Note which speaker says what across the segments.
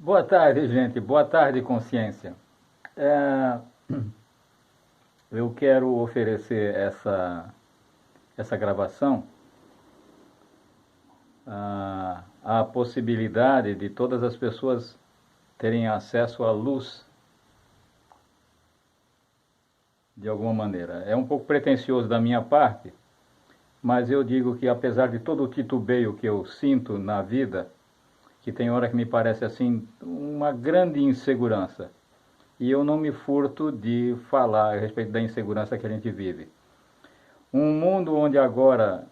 Speaker 1: Boa tarde, gente. Boa tarde, consciência. É, eu quero oferecer essa gravação a possibilidade de todas as pessoas terem acesso à luz de alguma maneira. É um pouco pretensioso da minha parte, mas eu digo que apesar de todo o titubeio que eu sinto na vida, que tem hora que me parece assim uma grande insegurança, e eu não me furto de falar a respeito da insegurança que a gente vive. Um mundo onde agora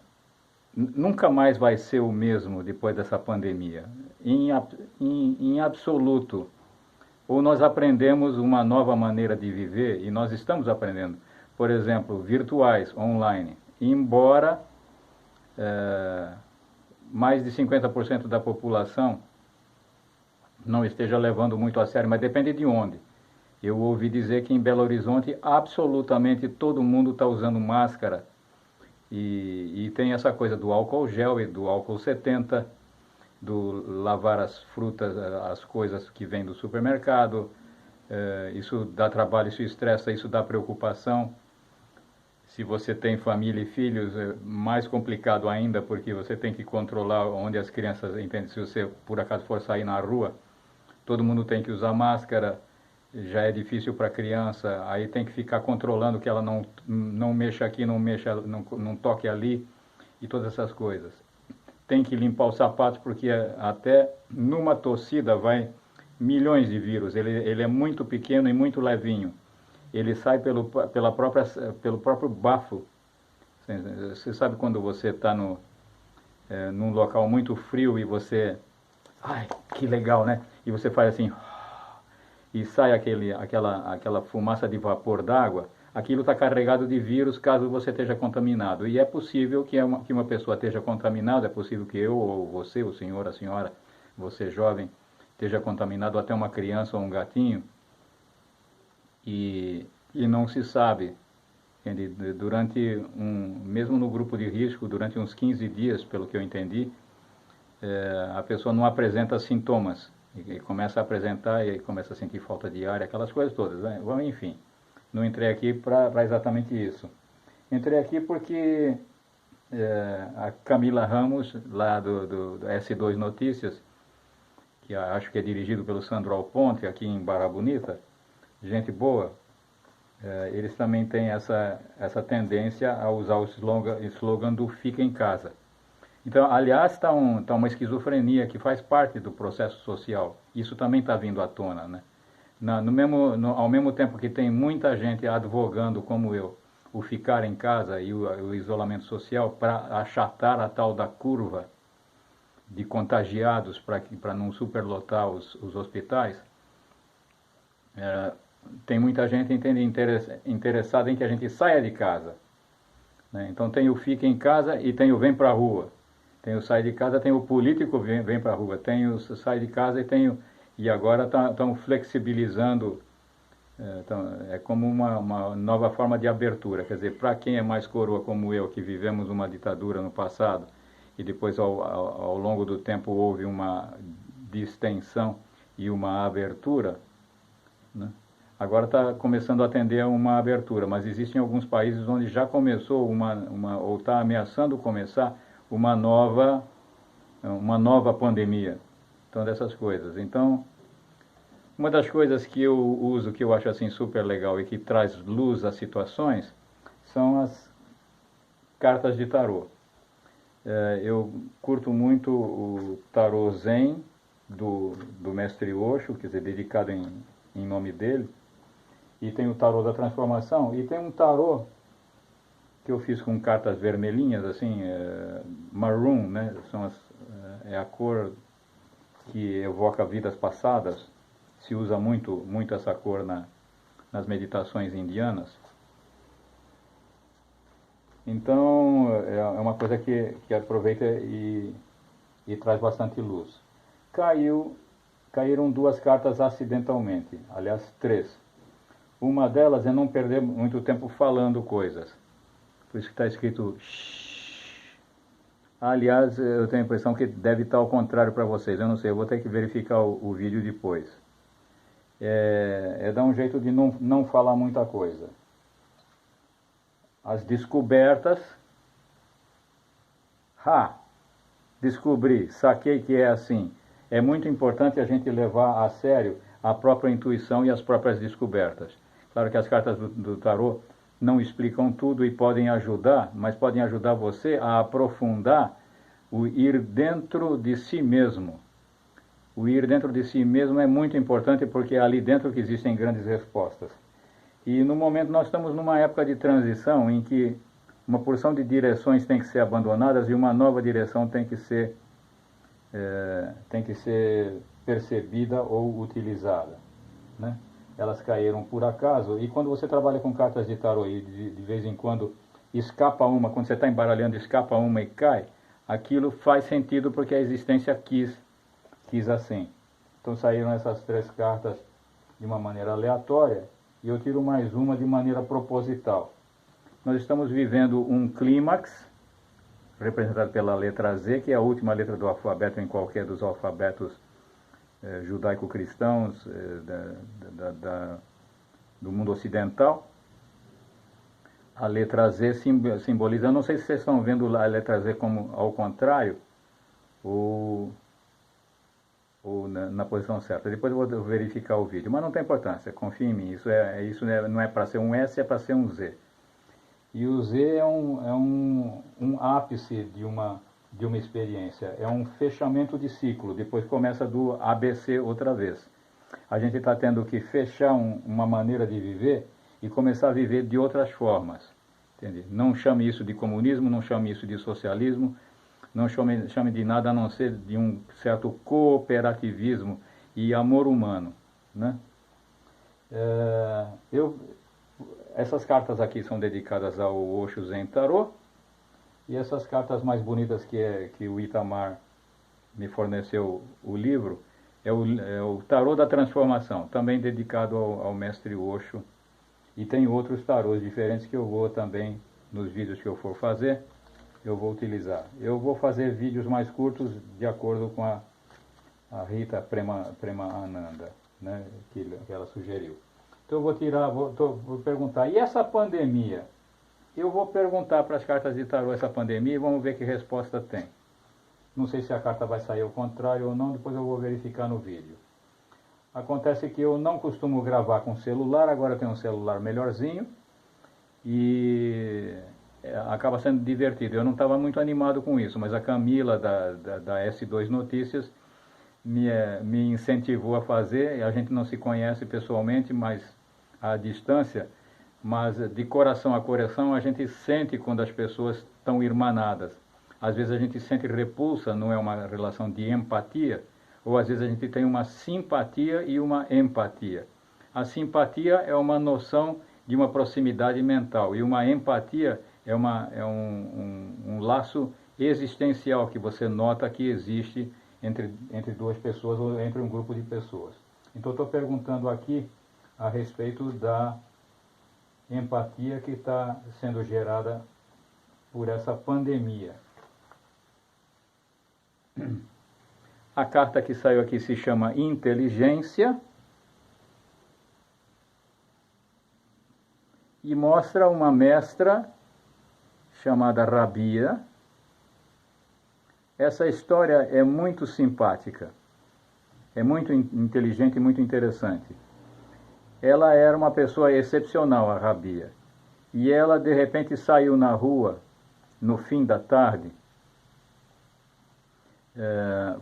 Speaker 1: nunca mais vai ser o mesmo depois dessa pandemia, em absoluto. Ou nós aprendemos uma nova maneira de viver, e nós estamos aprendendo, por exemplo, virtuais, online, embora eh, mais de 50% da população não esteja levando muito a sério, mas depende de onde. Eu ouvi dizer que em Belo Horizonte absolutamente todo mundo está usando máscara e tem essa coisa do álcool gel e do álcool 70, do lavar as frutas, as coisas que vêm do supermercado. Isso dá trabalho, isso estressa, isso dá preocupação. Se você tem família e filhos, é mais complicado ainda, porque você tem que controlar onde as crianças, entende? Se você por acaso for sair na rua, todo mundo tem que usar máscara, já é difícil para a criança, aí tem que ficar controlando que ela não mexa aqui, não toque ali, e todas essas coisas. Tem que limpar os sapatos, porque até numa tossida vai milhões de vírus. Ele é muito pequeno e muito levinho. Ele sai pelo próprio bafo. Você sabe quando você está num local muito frio e você... Ai, que legal, né? E você faz assim... E sai aquela fumaça de vapor d'água, aquilo está carregado de vírus caso você esteja contaminado. E é possível que uma pessoa esteja contaminada, é possível que eu, ou você, o senhor, a senhora, você jovem, esteja contaminado, até uma criança ou um gatinho, e não se sabe. Durante mesmo no grupo de risco, durante uns 15 dias, pelo que eu entendi, a pessoa não apresenta sintomas. E começa a apresentar e começa a sentir falta de ar, aquelas coisas todas. Né? Enfim, não entrei aqui para exatamente isso. Entrei aqui porque a Camila Ramos, lá do S2 Notícias, que acho que é dirigido pelo Sandro Alponte, aqui em Barra Bonita, gente boa, eles também têm essa tendência a usar o slogan do Fica em Casa. Então, aliás, tá uma esquizofrenia que faz parte do processo social. Isso também está vindo à tona, né? Ao mesmo tempo que tem muita gente advogando, como eu, o ficar em casa e o isolamento social para achatar a tal da curva de contagiados para não superlotar os hospitais, tem muita gente interessada em que a gente saia de casa. Né? Então tem o fica em casa e tem o vem para a rua. Tem o sai de casa, tem o político vem para a rua, tem o sai de casa e agora estão flexibilizando, é como uma nova forma de abertura. Quer dizer, para quem é mais coroa como eu, que vivemos uma ditadura no passado e depois ao longo do tempo houve uma distensão e uma abertura, né? Agora está começando a atender a uma abertura, mas existem alguns países onde já começou ou está ameaçando começar uma nova pandemia. Então, dessas coisas. Então, uma das coisas que eu uso, que eu acho assim super legal e que traz luz às situações, são as cartas de tarô. Eu curto muito o tarô Zen do mestre Osho, quer dizer, dedicado em nome dele, e tem o tarô da transformação, e tem um tarô que eu fiz com cartas vermelhinhas, assim, maroon, né? É a cor que evoca vidas passadas. Se usa muito essa cor nas meditações indianas. Então, é uma coisa que aproveita e traz bastante luz. Caíram duas cartas acidentalmente, aliás, três. Uma delas é não perder muito tempo falando coisas. Por isso que está escrito shh. Aliás, eu tenho a impressão que deve estar ao contrário para vocês. Eu não sei, eu vou ter que verificar o vídeo depois. É dar um jeito de não falar muita coisa. As descobertas. Descobri, saquei que é assim. É muito importante a gente levar a sério a própria intuição e as próprias descobertas. Claro que as cartas do tarô não explicam tudo e podem ajudar, mas podem ajudar você a aprofundar o ir dentro de si mesmo. O ir dentro de si mesmo é muito importante porque é ali dentro que existem grandes respostas. E no momento nós estamos numa época de transição em que uma porção de direções tem que ser abandonadas e uma nova direção tem que ser percebida ou utilizada, né? Elas caíram por acaso, e quando você trabalha com cartas de tarô e de vez em quando escapa uma, quando você está embaralhando, escapa uma e cai, aquilo faz sentido porque a existência quis assim. Então saíram essas 3 cartas de uma maneira aleatória e eu tiro mais uma de maneira proposital. Nós estamos vivendo um clímax, representado pela letra Z, que é a última letra do alfabeto em qualquer dos alfabetos judaico-cristãos do mundo ocidental. A letra Z simboliza, eu não sei se vocês estão vendo a letra Z como ao contrário, ou na posição certa. Depois eu vou verificar o vídeo, mas não tem importância, confia em mim, isso não é para ser um S, é para ser um Z. E o Z é um ápice de uma experiência, é um fechamento de ciclo, depois começa do ABC outra vez. A gente está tendo que fechar uma maneira de viver e começar a viver de outras formas. Entende? Não chame isso de comunismo, não chame isso de socialismo, não chame de nada a não ser de um certo cooperativismo e amor humano, né? Essas cartas aqui são dedicadas ao Osho Zen Tarot, e essas cartas mais bonitas que o Itamar me forneceu o livro, é o Tarô da Transformação, também dedicado ao mestre Osho, e tem outros tarôs diferentes que eu vou também, nos vídeos que eu for fazer, eu vou utilizar. Eu vou fazer vídeos mais curtos de acordo com a Rita Prema Ananda, né, que ela sugeriu. Então eu vou perguntar, e essa pandemia? Eu vou perguntar para as cartas de tarô essa pandemia e vamos ver que resposta tem. Não sei se a carta vai sair ao contrário ou não, depois eu vou verificar no vídeo. Acontece que eu não costumo gravar com celular, agora eu tenho um celular melhorzinho e acaba sendo divertido. Eu não estava muito animado com isso, mas a Camila da S2 Notícias me incentivou a fazer. A gente não se conhece pessoalmente, mas à distância, mas de coração a coração a gente sente quando as pessoas estão irmanadas. Às vezes a gente sente repulsa, não é uma relação de empatia, ou às vezes a gente tem uma simpatia e uma empatia. A simpatia é uma noção de uma proximidade mental, e uma empatia é um laço existencial que você nota que existe entre duas pessoas ou entre um grupo de pessoas. Então estou perguntando aqui a respeito da empatia que está sendo gerada por essa pandemia. A carta que saiu aqui se chama Inteligência e mostra uma mestra chamada Rabia. Essa história é muito simpática, é muito inteligente e muito interessante. Ela era uma pessoa excepcional, a Rabia, e ela de repente saiu na rua no fim da tarde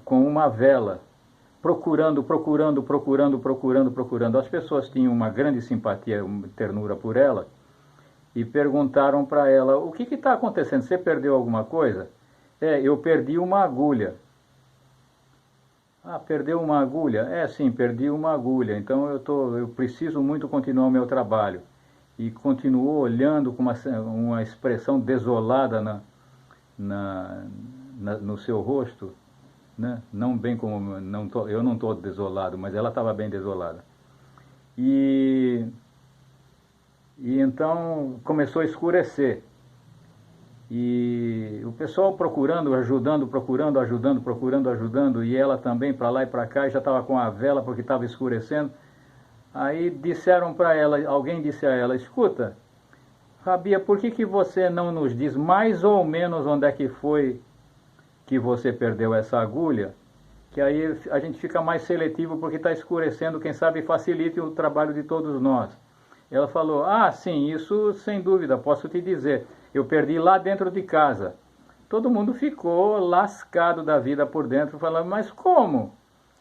Speaker 1: com uma vela, procurando. As pessoas tinham uma grande simpatia, uma ternura por ela, e perguntaram para ela: o que está acontecendo? Você perdeu alguma coisa? Eu perdi uma agulha. Ah, perdeu uma agulha? Sim, perdi uma agulha, então eu preciso muito continuar o meu trabalho. E continuou olhando com uma expressão desolada no seu rosto, né? Não bem como, eu não estou desolado, mas ela estava bem desolada. E então começou a escurecer. E o pessoal procurando, ajudando, procurando, ajudando, procurando, ajudando, e ela também para lá e para cá, e já estava com a vela porque estava escurecendo. Aí disseram para ela, alguém disse a ela, escuta, Rabia, por que você não nos diz mais ou menos onde é que foi que você perdeu essa agulha? Que aí a gente fica mais seletivo porque está escurecendo, quem sabe facilite o trabalho de todos nós. Ela falou, ah, sim, isso sem dúvida, posso te dizer. Eu perdi lá dentro de casa. Todo mundo ficou lascado da vida por dentro, falando, mas como?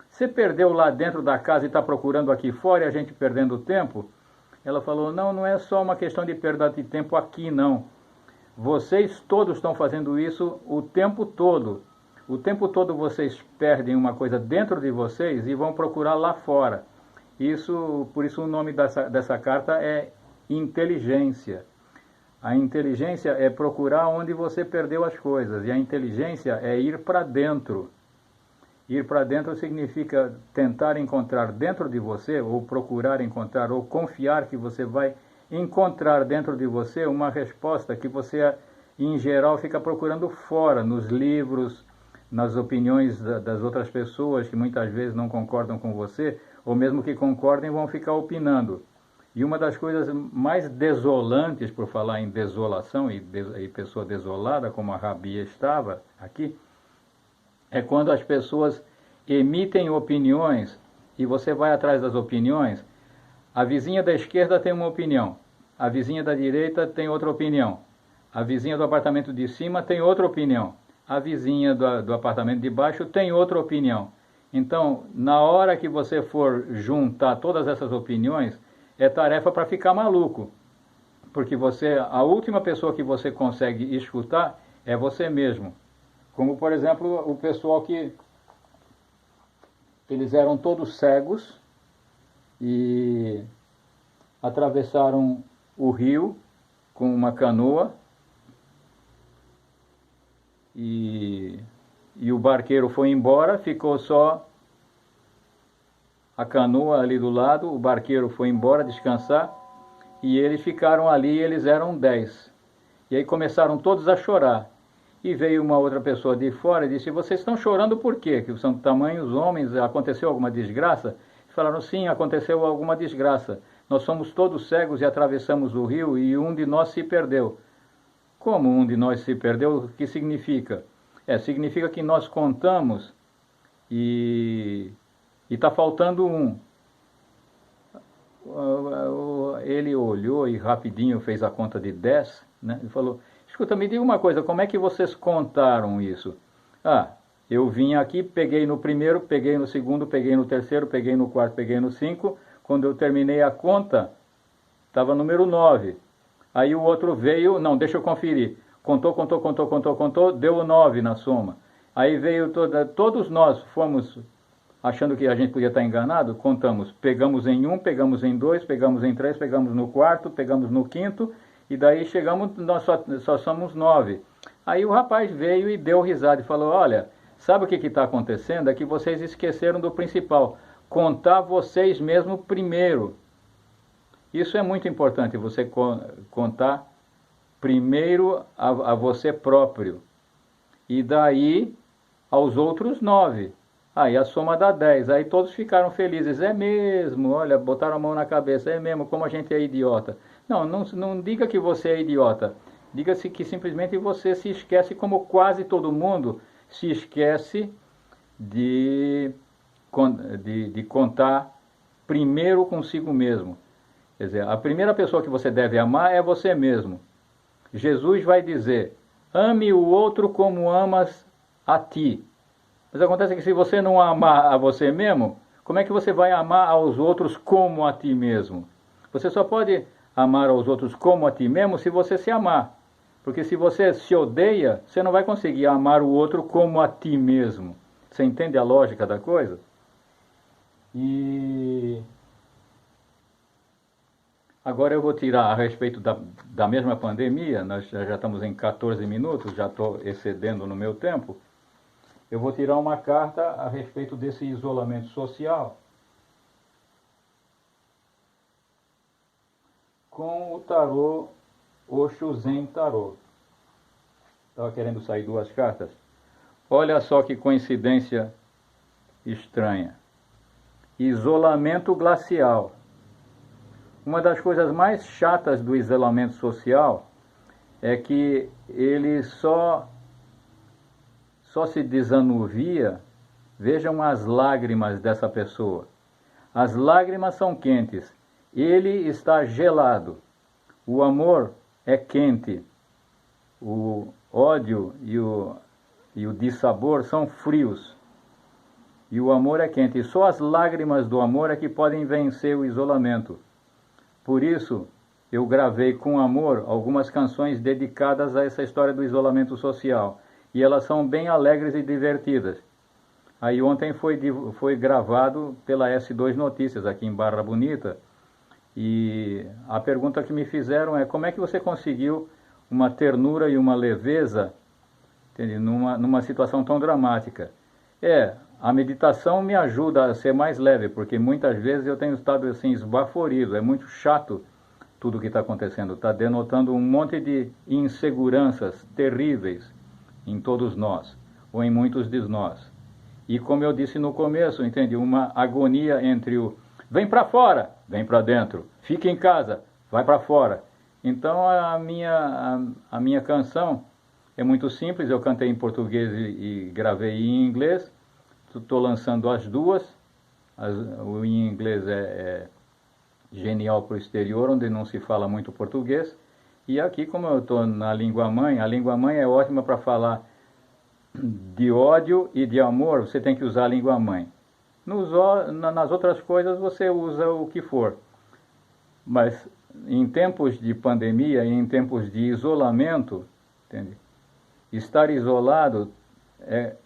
Speaker 1: Você perdeu lá dentro da casa e está procurando aqui fora e a gente perdendo tempo? Ela falou, não, não é só uma questão de perda de tempo aqui, não. Vocês todos estão fazendo isso o tempo todo. O tempo todo vocês perdem uma coisa dentro de vocês e vão procurar lá fora. Por isso o nome dessa carta é inteligência. A inteligência é procurar onde você perdeu as coisas. E a inteligência é ir para dentro. Ir para dentro significa tentar encontrar dentro de você, ou procurar encontrar, ou confiar que você vai encontrar dentro de você uma resposta que você, em geral, fica procurando fora, nos livros, nas opiniões das outras pessoas que muitas vezes não concordam com você, ou mesmo que concordem vão ficar opinando. E uma das coisas mais desolantes, por falar em desolação e pessoa desolada, como a Rabia estava aqui, é quando as pessoas emitem opiniões e você vai atrás das opiniões. A vizinha da esquerda tem uma opinião, a vizinha da direita tem outra opinião, a vizinha do apartamento de cima tem outra opinião, a vizinha do apartamento de baixo tem outra opinião. Então, na hora que você for juntar todas essas opiniões, é tarefa para ficar maluco, porque a última pessoa que você consegue escutar é você mesmo. Como, por exemplo, o pessoal que eles eram todos cegos e atravessaram o rio com uma canoa e o barqueiro foi embora, ficou só a canoa ali do lado, o barqueiro foi embora descansar e eles ficaram ali, eles eram 10. E aí começaram todos a chorar. E veio uma outra pessoa de fora e disse, vocês estão chorando por quê? Que são tamanhos homens, aconteceu alguma desgraça? E falaram, sim, aconteceu alguma desgraça. Nós somos todos cegos e atravessamos o rio e um de nós se perdeu. Como um de nós se perdeu? O que significa? Significa que nós contamos e está faltando um. Ele olhou e rapidinho fez a conta de 10, né? E falou, escuta, me diga uma coisa, como é que vocês contaram isso? Ah, eu vim aqui, peguei no primeiro, peguei no segundo, peguei no terceiro, peguei no quarto, peguei no 5. Quando eu terminei a conta, estava número 9. Aí o outro veio, não, deixa eu conferir. Contou, deu 9 na soma. Aí veio todos nós fomos, achando que a gente podia estar enganado, contamos, pegamos em 1, pegamos em 2, pegamos em 3, pegamos no quarto, pegamos no quinto, e daí chegamos, nós só somos 9. Aí o rapaz veio e deu risada e falou, olha, sabe o que está acontecendo? É que vocês esqueceram do principal, contar vocês mesmo primeiro. Isso é muito importante, você contar primeiro a você próprio, e daí aos outros 9. Aí a soma dá 10, aí todos ficaram felizes, é mesmo, olha, botaram a mão na cabeça, é mesmo, como a gente é idiota. Não diga que você é idiota, diga-se que simplesmente você se esquece, como quase todo mundo se esquece de contar primeiro consigo mesmo. Quer dizer, a primeira pessoa que você deve amar é você mesmo. Jesus vai dizer, ame o outro como amas a ti. Mas acontece que se você não amar a você mesmo, como é que você vai amar aos outros como a ti mesmo? Você só pode amar aos outros como a ti mesmo se você se amar. Porque se você se odeia, você não vai conseguir amar o outro como a ti mesmo. Você entende a lógica da coisa? E agora eu vou tirar a respeito da mesma pandemia, nós já estamos em 14 minutos, já estou excedendo no meu tempo. Eu vou tirar uma carta a respeito desse isolamento social com o tarô Osho Zen Tarô. Estava querendo sair 2 cartas. Olha só que coincidência estranha. Isolamento glacial. Uma das coisas mais chatas do isolamento social é que ele só se desanuvia. Vejam as lágrimas dessa pessoa. As lágrimas são quentes. Ele está gelado. O amor é quente. O ódio e o dissabor são frios. E o amor é quente. E só as lágrimas do amor é que podem vencer o isolamento. Por isso, eu gravei com amor algumas canções dedicadas a essa história do isolamento social. E elas são bem alegres e divertidas. Aí ontem foi gravado pela S2 Notícias, aqui em Barra Bonita. E a pergunta que me fizeram é: como é que você conseguiu uma ternura e uma leveza, entende, numa situação tão dramática? A meditação me ajuda a ser mais leve, porque muitas vezes eu tenho estado assim esbaforido, é muito chato tudo o que está acontecendo, está denotando um monte de inseguranças terríveis em todos nós, ou em muitos de nós. E como eu disse no começo, entende, uma agonia entre o vem para fora, vem para dentro, fica em casa, vai para fora. Então a minha canção é muito simples, eu cantei em português e gravei em inglês. Estou lançando as duas. O em inglês é Genial para o Exterior, onde não se fala muito português. E aqui, como eu estou na língua mãe, a língua mãe é ótima para falar de ódio e de amor, você tem que usar a língua mãe. Nas outras coisas você usa o que for. Mas em tempos de pandemia e em tempos de isolamento, entende? Estar isolado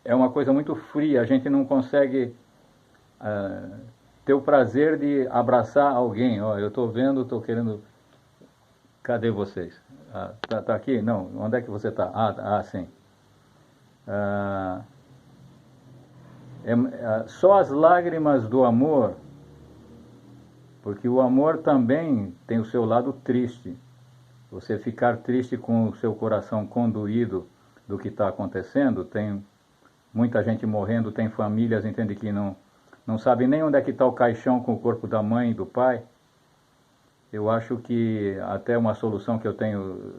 Speaker 1: é uma coisa muito fria, a gente não consegue ter o prazer de abraçar alguém. Eu estou vendo, estou querendo... Cadê vocês? Tá aqui? Não, onde é que você está? Sim. Só as lágrimas do amor, porque o amor também tem o seu lado triste. Você ficar triste com o seu coração condoído do que está acontecendo, tem muita gente morrendo, tem famílias, entende, que não sabem nem onde é que está o caixão com o corpo da mãe e do pai. Eu acho que até uma solução que eu tenho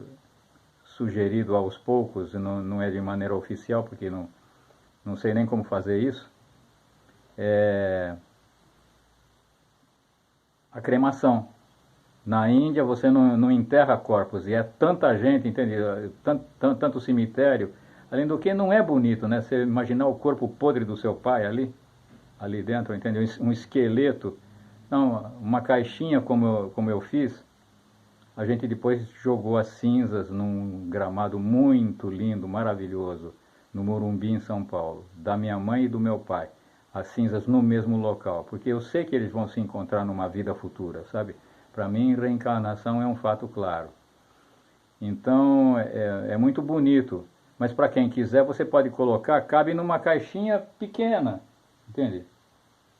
Speaker 1: sugerido aos poucos, não é de maneira oficial, porque não sei nem como fazer isso, é a cremação. Na Índia você não enterra corpos, e é tanta gente, entende? Tanto cemitério, além do que não é bonito, né? Você imaginar o corpo podre do seu pai ali dentro, entende? Um esqueleto. Não, uma caixinha como eu fiz, a gente depois jogou as cinzas num gramado muito lindo, maravilhoso, no Morumbi, em São Paulo, da minha mãe e do meu pai. As cinzas no mesmo local, porque eu sei que eles vão se encontrar numa vida futura, sabe? Para mim, reencarnação é um fato claro. Então, é muito bonito. Mas para quem quiser, você pode colocar, cabe numa caixinha pequena, entende?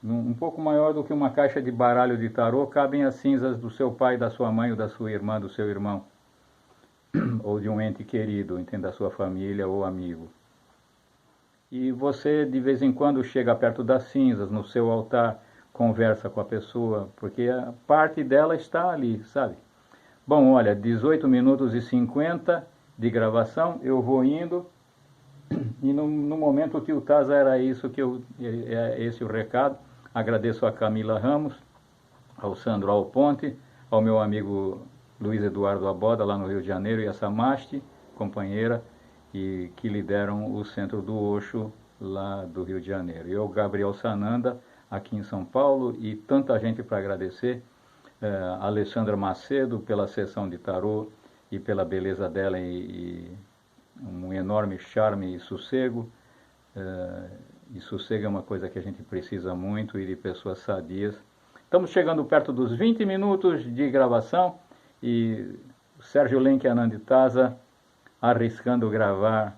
Speaker 1: Um pouco maior do que uma caixa de baralho de tarô, cabem as cinzas do seu pai, da sua mãe, ou da sua irmã, do seu irmão. Ou de um ente querido, entende? Da sua família ou amigo. E você, de vez em quando, chega perto das cinzas, no seu altar, conversa com a pessoa, porque a parte dela está ali, sabe? Bom, olha, 18 minutos e 50 de gravação, eu vou indo, e no momento o Tio Taza era isso esse o recado. Agradeço a Camila Ramos, ao Sandro Alponte, ao meu amigo Luiz Eduardo Aboda, lá no Rio de Janeiro, e a Samaste, companheira, e que lideram o Centro do Osho, lá do Rio de Janeiro. Eu, Gabriel Sananda, aqui em São Paulo, e tanta gente para agradecer. Alessandra Macedo pela sessão de tarô e pela beleza dela e um enorme charme e sossego. E sossego é uma coisa que a gente precisa muito, e de pessoas sadias. Estamos chegando perto dos 20 minutos de gravação e Sérgio Lenk Ananditaza arriscando gravar